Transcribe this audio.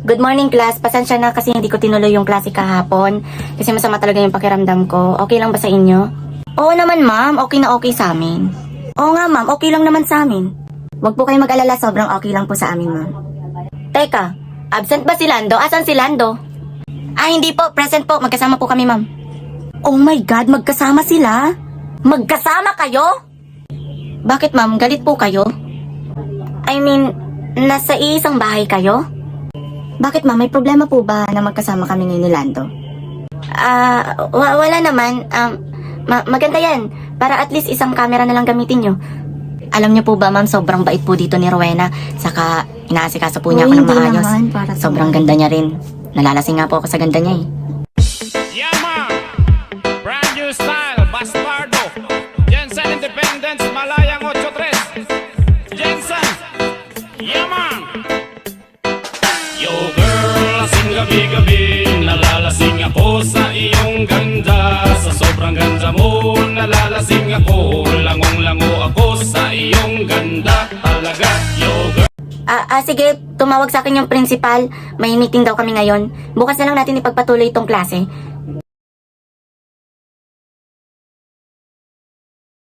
Good morning, class. Pasensya na kasi hindi ko tinuloy yung klase kahapon. Kasi masama talaga yung pakiramdam ko. Okay lang ba sa inyo? Oo naman, ma'am. Okay na okay sa amin. Oo nga, ma'am. Okay lang naman sa amin. Huwag po kayo mag-alala. Sobrang okay lang po sa amin, ma'am. Teka, absent ba si Lando? Asan si Lando? Ah, hindi po. Present po. Magkasama po kami, ma'am. Oh my God, magkasama sila? Magkasama kayo? Bakit, ma'am? Galit po kayo? I mean, nasa iisang bahay kayo? Bakit, ma'am? May problema po ba na magkasama kami ni Lando? Wala naman. Maganda yan. Para at least isang camera na lang gamitin nyo. Alam nyo po ba, ma'am, sobrang bait po dito ni Rowena. Saka, inaasikaso po niya ako ng maayos. Sobrang ganda niya rin. Nalalasing nga po ako sa ganda niya eh. Yeah, man. Brand new style, Bastardo. Jensen Independence, Malayang 83. Jensen. Yeah, man. Yo, girl, lasing gabi-gabi. Nalalasing ako sa iyong ganda. Sa sobrang ganda mo, nalalasing ako. Langong-lango ako sa iyong ganda. Talaga, yo, girl. Sige, tumawag sa akin yung principal. May meeting daw kami ngayon. Bukas na lang natin ipagpatuloy itong klase.